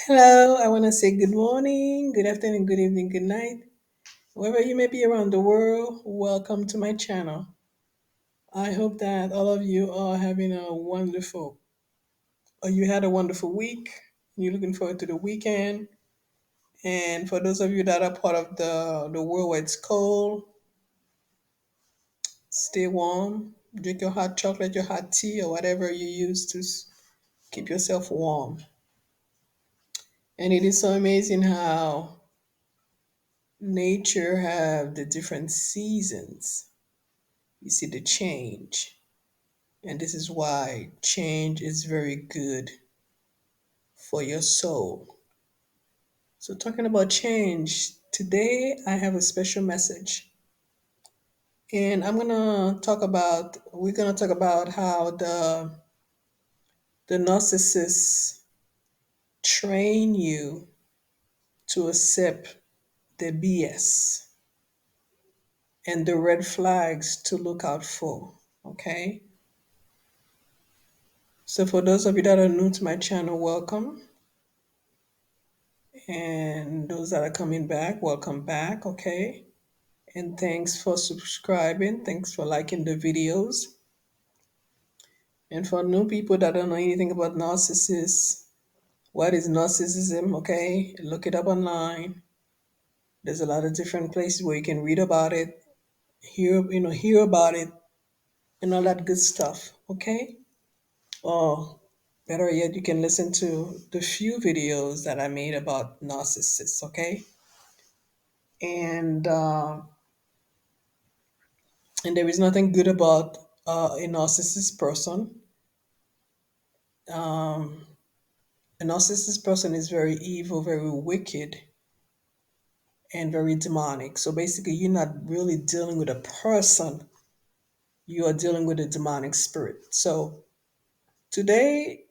Hello, I want to say good morning, good afternoon, good evening, good night. Wherever you may be around the world, welcome to my channel. I hope that all of you are having a wonderful, or you had a wonderful week. You're looking forward to the weekend. And for those of you that are part of the world where it's cold, stay warm. Drink your hot chocolate, your hot tea, or whatever you use to keep yourself warm. And it is so amazing how nature have the different seasons. You see the change. And this is why change is very good for your soul. So, talking about change, today I have a special message. And we're going to talk about how the narcissists train you to accept the BS and the red flags to look out for. Okay. So, for those of you that are new to my channel, welcome. And those that are coming back, welcome back. Okay. And thanks for subscribing. Thanks for liking the videos. And for new people that don't know anything about narcissists, what is narcissism? Okay. Look it up online. There's a lot of different places where you can read about it, hear about it, and all that good stuff. Okay. Or better yet, you can listen to the few videos that I made about narcissists. Okay. And and there is nothing good about a narcissist person. A narcissist person is very evil, very wicked, and very demonic. So basically, you're not really dealing with a person, you are dealing with a demonic spirit. So today,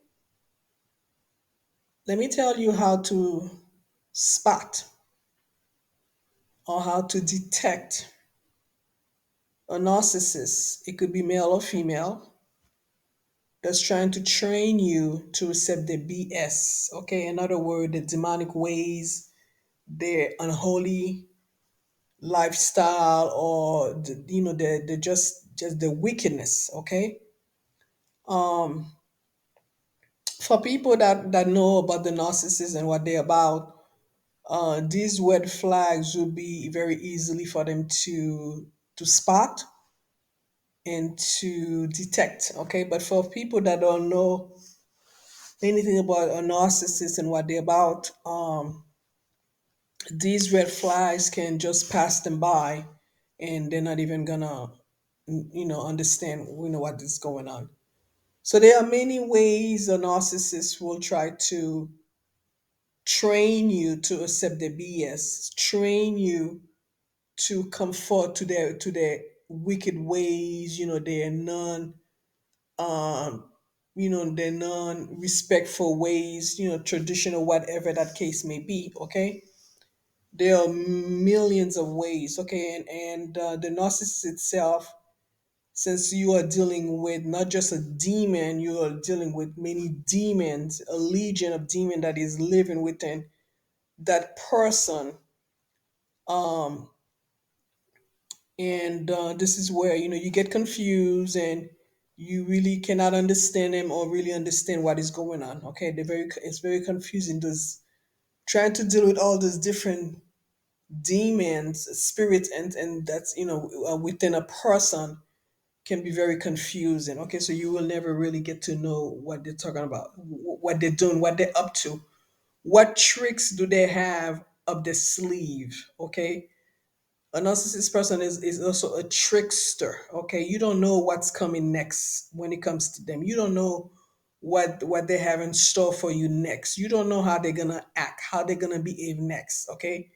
let me tell you how to spot or how to detect a narcissist. It could be male or female that's trying to train you to accept the BS. Okay, in other words, the demonic ways, their unholy lifestyle, or the just the wickedness. Okay. For people that know about the narcissist and what they're about, these red flags will be very easily for them to spot and to detect. Okay, but for people that don't know anything about a narcissist and what they're about, these red flags can just pass them by, and they're not even gonna understand what is going on. So there are many ways a narcissist will try to train you to accept the BS, train you to conform to their wicked ways, um their non-respectful ways, traditional, whatever that case may be. Okay. There are millions of ways. Okay. And the narcissist itself, since you are dealing with not just a demon, you are dealing with many demons, a legion of demon that is living within that person. um and this is where you get confused, and you really cannot understand them or really understand what is going on. Okay. It's very confusing, this trying to deal with all these different demons, spirits, and that's within a person, can be very confusing. Okay, so you will never really get to know what they're talking about, what they're doing, what they're up to, what tricks do they have up their sleeve. Okay, a narcissist person is also a trickster. Okay, you don't know what's coming next when it comes to them. You don't know what they have in store for you next. You don't know how they're gonna act, how they're gonna behave next. Okay,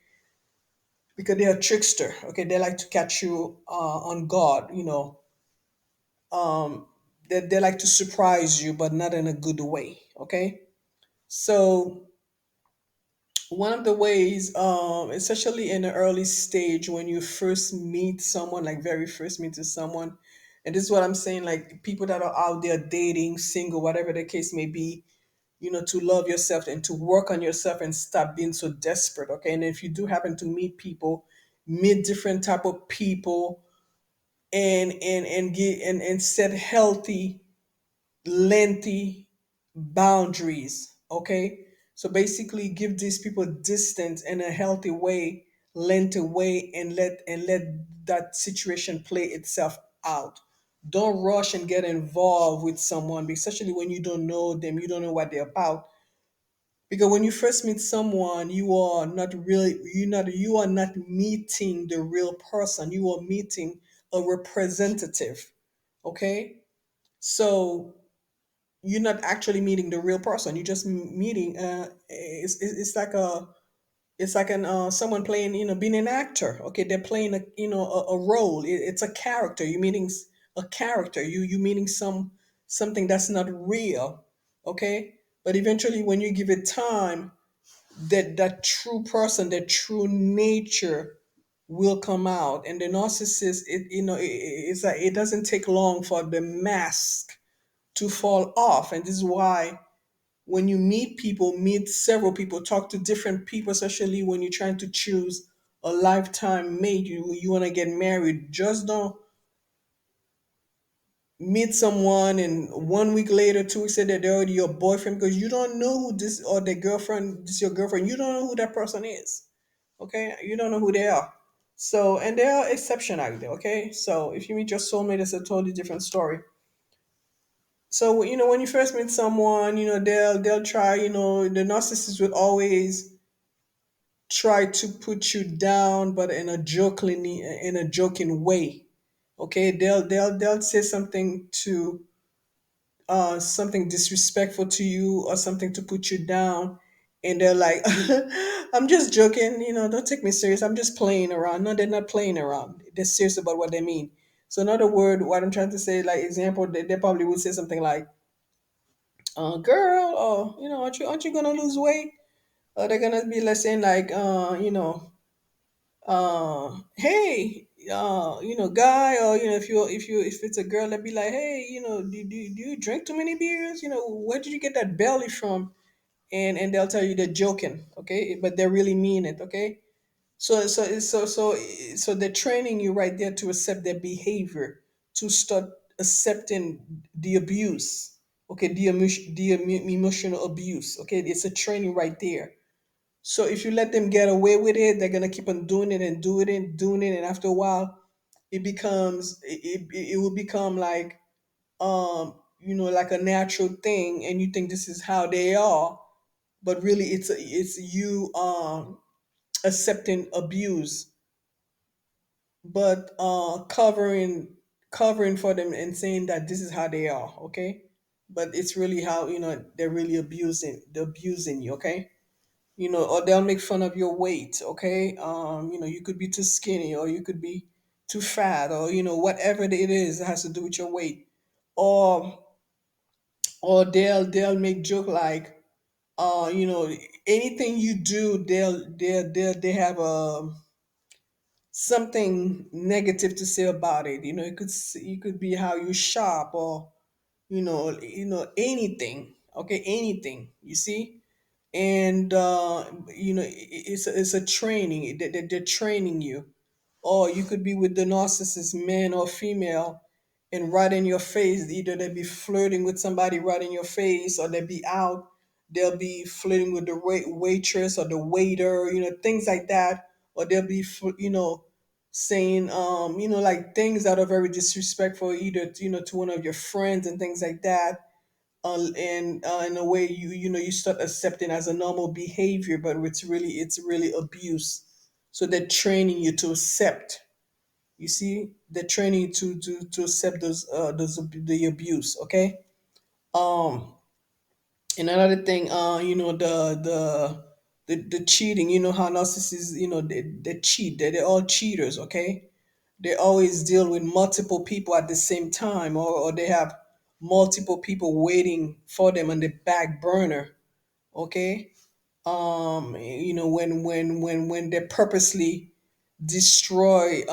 because they're a trickster. Okay, they like to catch you on guard. They like to surprise you, but not in a good way. Okay, so one of the ways, especially in the early stage when you first meet someone, like very first meet to someone, and this is what I'm saying, like people that are out there dating, single, whatever the case may be, to love yourself and to work on yourself and stop being so desperate. Okay. And if you do happen to meet people, meet different type of people, and get and set healthy, lengthy boundaries. Okay. So basically give these people distance in a healthy way, lengthy way, and let that situation play itself out. Don't rush and get involved with someone, especially when you don't know them, you don't know what they're about. Because when you first meet someone, you are not meeting the real person, you are meeting a representative. Okay. So you're not actually meeting the real person, you're just meeting it's like an someone playing, being an actor. Okay. They're playing a role. It's a character. You're meeting a character. You meeting something that's not real. Okay. But eventually when you give it time, that true person, that true nature will come out. And the narcissist, it's like it doesn't take long for the mask to fall off. And this is why when you meet people, meet several people, talk to different people, especially when you're trying to choose a lifetime mate, you want to get married, just don't meet someone and 1 week later, 2 weeks later, they're already your boyfriend, because you don't know who this, or the girlfriend, this your girlfriend, you don't know who that person is. Okay. You don't know who they are. So, and there are exceptions out there. Okay. So if you meet your soulmate, it's a totally different story. So when you first meet someone, they'll try. The narcissist will always try to put you down, but in a joking way. Okay, they'll say something disrespectful to you, or something to put you down, and they're like, "I'm just joking. Don't take me serious. I'm just playing around." No, they're not playing around. They're serious about what they mean. So, in other word, what I'm trying to say, like example, they probably would say something like, girl, oh, aren't you gonna lose weight? Or they're gonna be like saying like, hey, guy, or if it's a girl, they'll be like, hey, do you drink too many beers? Where did you get that belly from? And they'll tell you they're joking, okay, but they really mean it, okay. So they're training you right there to accept their behavior, to start accepting the abuse, okay, the emotional abuse, okay. It's a training right there. So if you let them get away with it, they're gonna keep on doing it and doing it and doing it, and after a while, it will become like, like a natural thing, and you think this is how they are, but really it's you accepting abuse, but covering for them and saying that this is how they are, okay. But it's really how they're really abusing you, okay. Or they'll make fun of your weight, okay. You could be too skinny, or you could be too fat, or whatever it is that has to do with your weight. Or or they'll make joke like, anything you do, they have something negative to say about it. It could be how you shop, or anything, okay, anything, you see. And it's a training. They're training you. Or you could be with the narcissist, man or female, and right in your face, either they be flirting with somebody right in your face, or they be out, they'll be flirting with the waitress or the waiter, things like that. Or they'll be saying like things that are very disrespectful, either to one of your friends and things like that. And in a way, you start accepting as a normal behavior, but it's really abuse. So they're training you to accept. You see, they're training you to accept the abuse. Okay. Um, and another thing, the cheating. You know how narcissists, they cheat. They're all cheaters. Okay. They always deal with multiple people at the same time, or they have multiple people waiting for them on the back burner. Okay. When they purposely destroy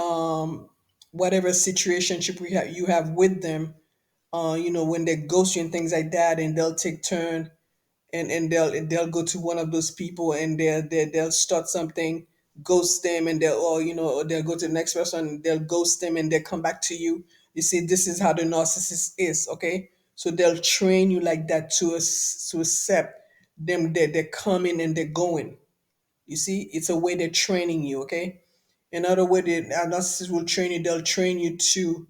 whatever situationship you have with them, when they ghost you and things like that, and they'll take turn and they'll go to one of those people, and they'll start something, ghost them, and they'll, or or they'll go to the next person, they'll ghost them, and they'll come back to you. You see, this is how the narcissist is. Okay, so they'll train you like that to accept them. They're coming and they're going. You see, it's a way they're training you. Okay, another way the narcissist will train you, they'll train you to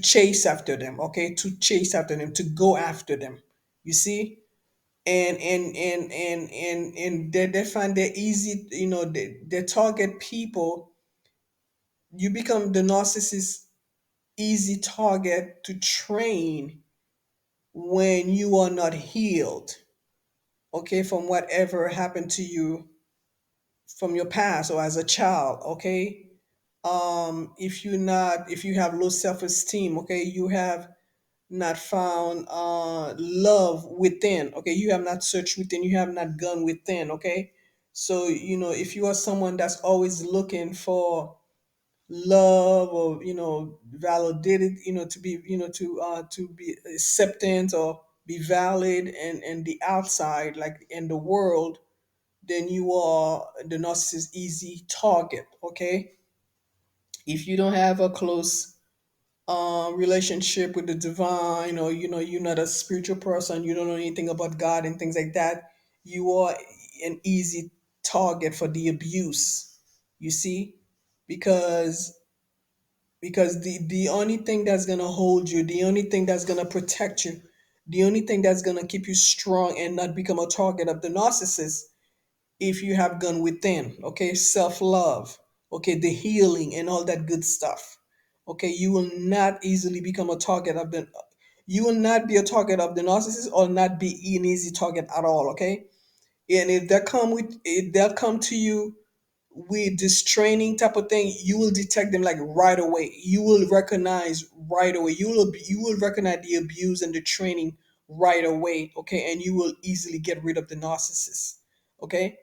chase after them. Okay, to chase after them, to go after them. You see, and they find they're easy, they target people. You become the narcissist easy target to train when you are not healed, okay, from whatever happened to you from your past or as a child. Okay, if you have low self-esteem, okay, you have not found love within. Okay, you have not searched within, you have not gone within. Okay, so if you are someone that's always looking for love, or validated, to be, to be acceptance or be valid and the outside, like in the world, then you are the narcissist easy target. Okay, if you don't have a close relationship with the divine, or you're not a spiritual person, you don't know anything about God and things like that, you are an easy target for the abuse. You see, because the only thing that's gonna hold you, the only thing that's gonna protect you, the only thing that's gonna keep you strong and not become a target of the narcissist, if you have gone within, okay, self love, okay, the healing and all that good stuff, okay, you will not easily become a target of the, you will not be a target of the narcissist, or not be an easy target at all. Okay, and if they'll come to you with this training type of thing, you will detect them like right away. You will recognize right away. You will recognize the abuse and the training right away. Okay, and you will easily get rid of the narcissist. Okay,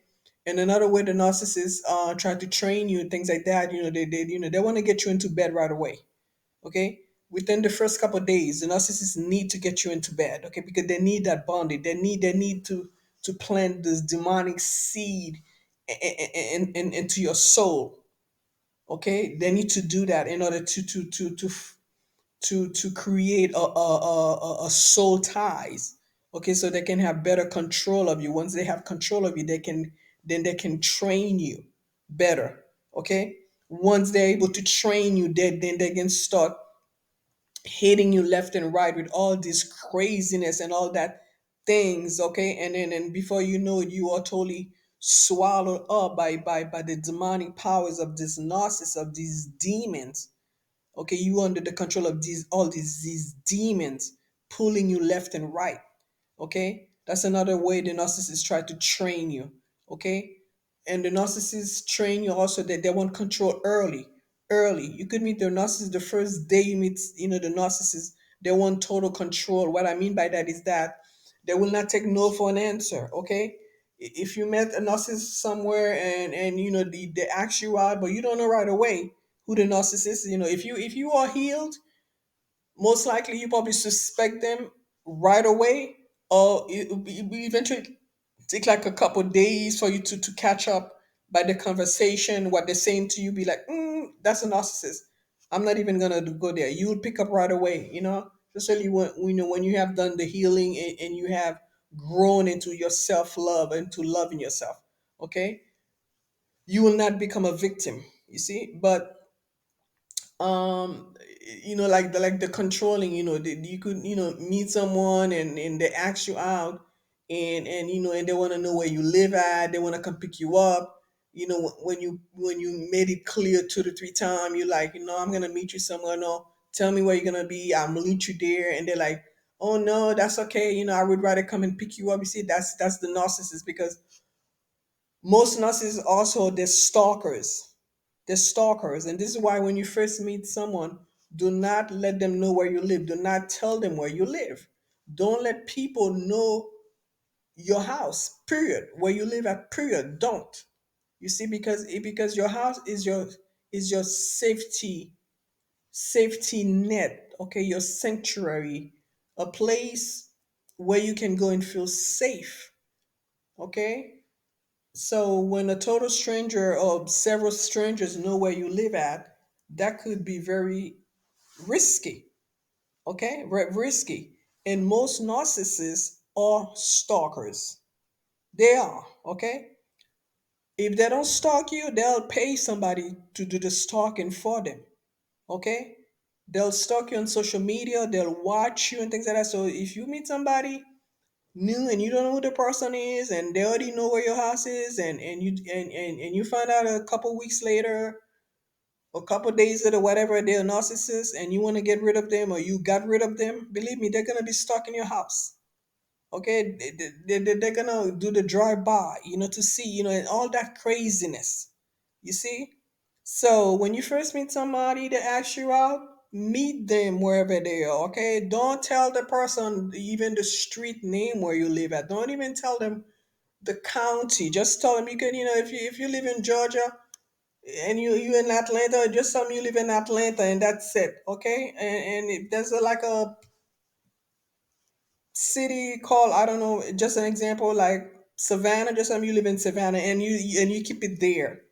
and another way the narcissists try to train you and things like that, they want to get you into bed right away. Okay, within the first couple of days, the narcissists need to get you into bed. Okay, because they need that bonding. They need to plant this demonic seed into your soul. Okay, they need to do that in order to create a soul ties. Okay, so they can have better control of you. Once they have control of you, they can train you better. Okay, once they're able to train you, then they can start hitting you left and right with all this craziness and all that things. Okay, and before you know it, you are totally swallowed up by the demonic powers of this narcissist, of these demons. Okay, you under the control of these demons pulling you left and right. Okay, that's another way the narcissists try to train you. Okay, and the narcissists train you also that they want control early. You could meet the narcissist the first day you meet, the narcissist. They want total control. What I mean by that is that they will not take no for an answer. Okay, if you met a narcissist somewhere, and they ask you out, but you don't know right away who the narcissist is. If you are healed, most likely you probably suspect them right away, or it will eventually take like a couple days for you to catch up by the conversation, what they're saying to you. Be like, that's a narcissist. I'm not even gonna go there. You will pick up right away, especially when you have done the healing, and you have grown into your self love, into loving yourself. Okay, you will not become a victim. You see, but like the controlling, you could meet someone, and they ask you out, and they want to know where you live at, they want to come pick you up. When you made it clear 2 to 3 times, you're like, I'm gonna meet you somewhere. No, tell me where you're gonna be, I'll meet you there. And they're like, oh no, that's okay, I would rather come and pick you up. You see, that's the narcissist, because most narcissists also, they're stalkers. And this is why when you first meet someone, do not let them know where you live. Do not tell them where you live. Don't let people know your house, period. Where you live at, period. Don't. You see, because your house is your safety net, okay? Your sanctuary, a place where you can go and feel safe. Okay. So when a total stranger or several strangers know where you live at, that could be very risky. Okay, risky. And most narcissists are stalkers. They are. Okay. If they don't stalk you, they'll pay somebody to do the stalking for them. Okay. They'll stalk you on social media. They'll watch you and things like that. So if you meet somebody new and you don't know who the person is and they already know where your house is and you find out a couple weeks later, a couple days later, whatever, they're a narcissist and you want to get rid of them or you got rid of them, believe me, they're gonna be stuck in your house. Okay, they're gonna do the drive by, to see, and all that craziness. You see? So when you first meet somebody that asks you out, meet them wherever they are. Okay, don't tell the person even the street name where you live at. Don't even tell them the county. Just tell them you can, if you live in Georgia and you in Atlanta, just tell them you live in Atlanta and that's it. Okay, and if there's like a city called, I don't know, just an example like Savannah, just tell them you live in Savannah and you keep it there.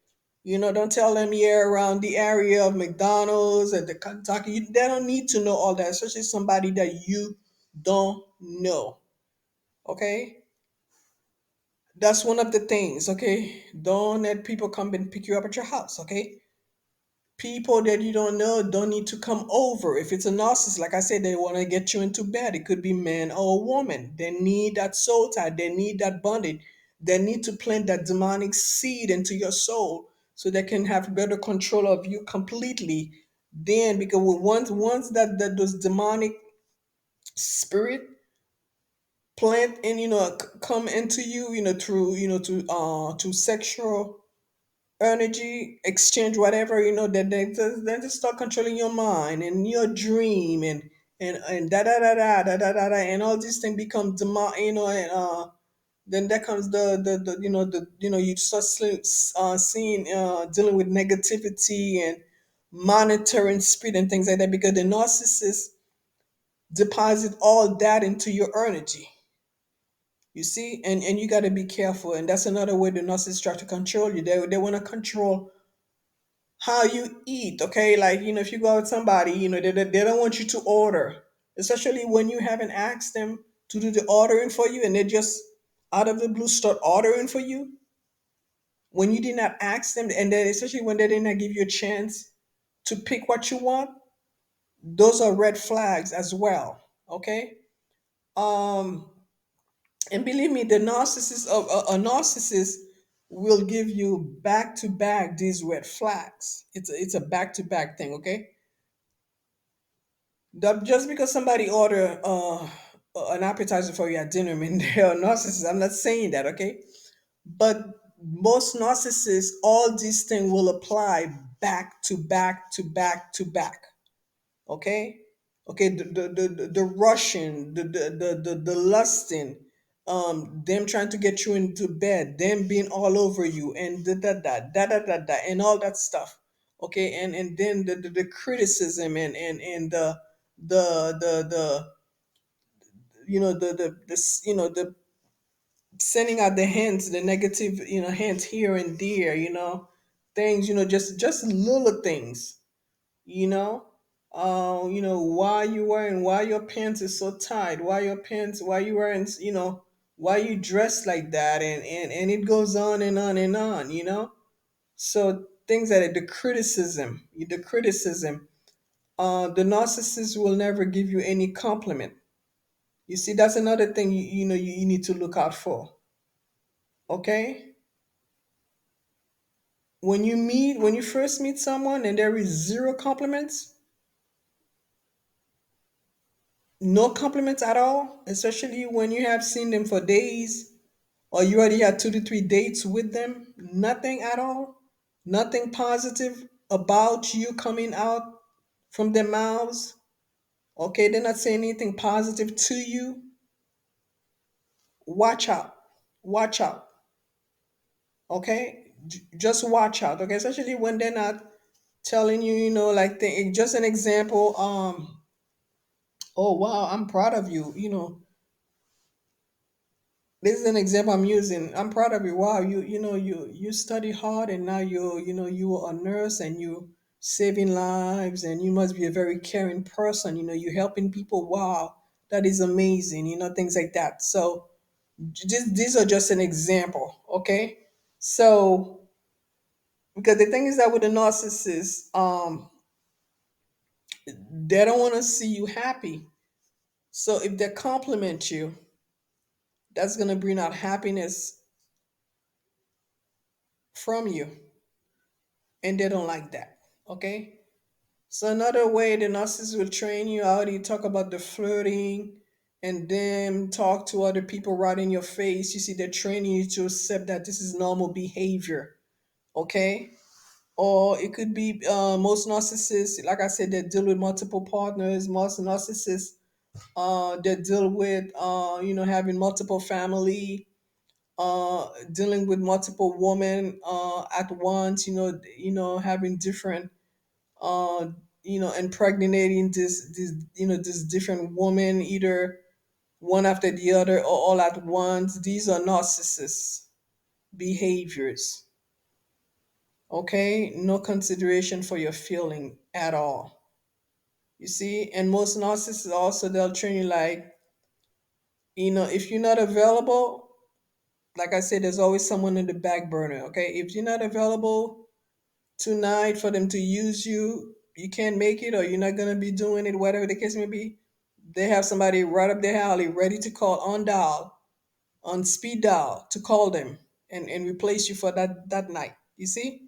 Don't tell them you're around the area of McDonald's and the Kentucky. They don't need to know all that, especially somebody that you don't know. Okay? That's one of the things, okay? Don't let people come and pick you up at your house, okay? People that you don't know don't need to come over. If it's a narcissist, like I said, they want to get you into bed. It could be man or woman. They need that soul tie. They need that bonding. They need to plant that demonic seed into your soul so they can have better control of you completely. Then, because once that those demonic spirit plant and come into you, through to sexual energy exchange, whatever, that they just start controlling your mind and your dream and da da da da da da da da, and all these things become and then there comes the you start seeing dealing with negativity and monitoring speed and things like that, because the narcissist deposit all that into your energy. You see, and you got to be careful, and that's another way the narcissists try to control you. They want to control how you eat. Okay, like if you go out with somebody, they don't want you to order, especially when you haven't asked them to do the ordering for you, and they just out of the blue start ordering for you when you did not ask them, and then especially when they did not give you a chance to pick what you want. Those are red flags as well. Okay. um and believe me, the narcissist of a narcissist will give you back to back these red flags. It's a back to back thing. Okay. Just because somebody order an appetizer for you at dinner, I mean they're a narcissist. I'm not saying that, okay? But most narcissists, all these things will apply back to back to back to back. Okay, okay. The rushing, the lusting, them trying to get you into bed, them being all over you, and da and all that stuff. Okay, and then the criticism and the the sending out the hints, the negative hints here and there, things, just little things, you know why your pants is so tight, why you wearing, why you dress like that, and it goes on and on and on, so things that the criticism, the narcissist will never give you any compliment. You see, that's another thing you need to look out for. Okay, when you first meet someone and there is zero compliments, no compliments at all, especially when you have seen them for days or you already had 2 to 3 dates with them, nothing at all, nothing positive about you coming out from their mouths. Okay, they're not saying anything positive to you. Watch out. Watch out. Okay, just watch out. Okay, especially when they're not telling you, like just an example. Oh wow, I'm proud of you. This is an example I'm using. I'm proud of you. Wow, you study hard, and now you are a nurse, and you saving lives, and you must be a very caring person. You're helping people. Wow, that is amazing. Things like that. So these are just an example. Okay, so because the thing is that with a narcissist, they don't want to see you happy. So if they compliment you, that's gonna bring out happiness from you, and they don't like that. Okay. So another way the narcissist will train you, I already talk about the flirting and then talk to other people right in your face. You see, they're training you to accept that this is normal behavior. Okay. Or it could be most narcissists, like I said, they deal with multiple partners. Most narcissists, they deal with, having multiple family, dealing with multiple women at once. Having different, uh, impregnating this different woman, either one after the other or all at once. These are narcissist behaviors. Okay, no consideration for your feeling at all. You see, and most narcissists also, they'll train you like, if you're not available, like I said, there's always someone in the back burner. Okay, if you're not available tonight for them to use you, you can't make it, or you're not gonna be doing it, whatever the case may be. They have somebody right up their alley, ready to call on dial, on speed dial, to call them and replace you for that night. You see.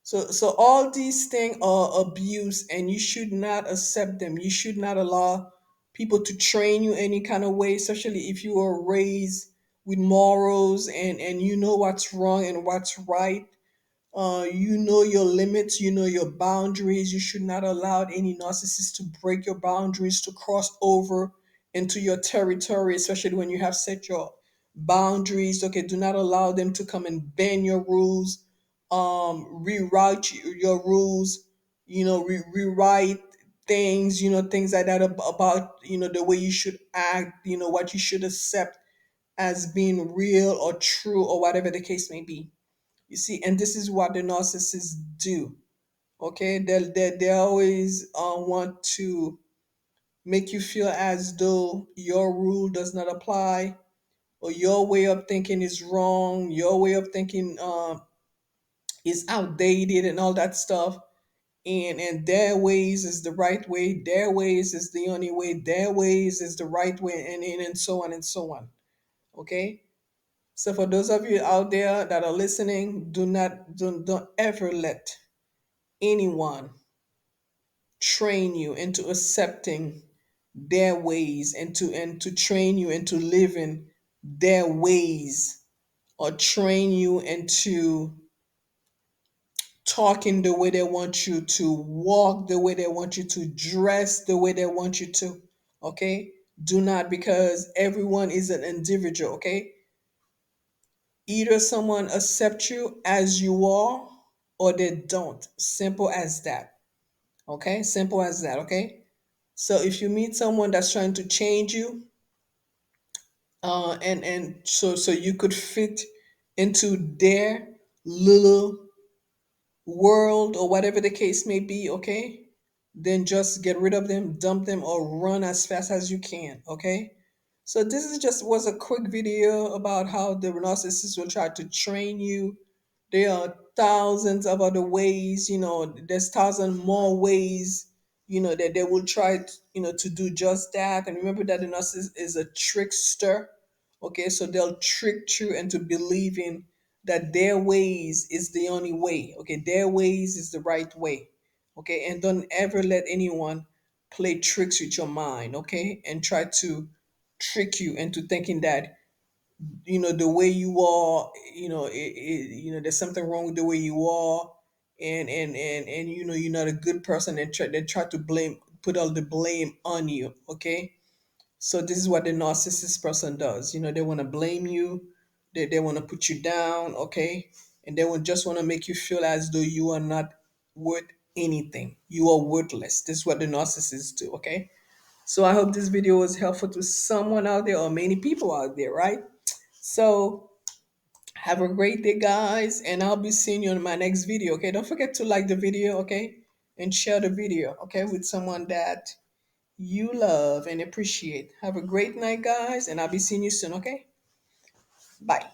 So all these things are abuse, and you should not accept them. You should not allow people to train you any kind of way, especially if you were raised with morals, and you know what's wrong and what's right. You know your limits, you know your boundaries. You should not allow any narcissist to break your boundaries, to cross over into your territory, especially when you have set your boundaries. Okay, do not allow them to come and bend your rules, rewrite your rules, rewrite things, things like that about, the way you should act, what you should accept as being real or true, or whatever the case may be. You see, and this is what the narcissists do. Okay, they always want to make you feel as though your rule does not apply, or your way of thinking is wrong, your way of thinking is outdated, and all that stuff. And their ways is the right way, their ways is the only way, their ways is the right way, and so on and so on. Okay. So for those of you out there that are listening, don't ever let anyone train you into accepting their ways, and to train you into living their ways, or train you into talking the way they want you to walk, the way they want you to dress, the way they want you to. Okay, do not, because everyone is an individual. Okay, either someone accept you as you are, or they don't. Simple as that. Okay, simple as that. Okay. So if you meet someone that's trying to change you, and so you could fit into their little world, or whatever the case may be, okay, then just get rid of them, dump them, or run as fast as you can. Okay. So this is just was a quick video about how the narcissist will try to train you. There are thousands of other ways, there's thousand more ways, that they will try to do just that. And remember that the narcissist is a trickster. Okay, so they'll trick you into believing that their ways is the only way. Okay, their ways is the right way. Okay, and don't ever let anyone play tricks with your mind. Okay, and try to trick you into thinking that the way you are, there's something wrong with the way you are, and you're not a good person, and they try to put all the blame on you. Okay, so this is what the narcissist person does. They want to blame you, they want to put you down. Okay, and they will just want to make you feel as though you are not worth anything, you are worthless. This is what the narcissists do. Okay, so I hope this video was helpful to someone out there, or many people out there, right? So have a great day, guys, and I'll be seeing you in my next video. Okay, don't forget to like the video, okay, and share the video, okay, with someone that you love and appreciate. Have a great night, guys, and I'll be seeing you soon. Okay, bye.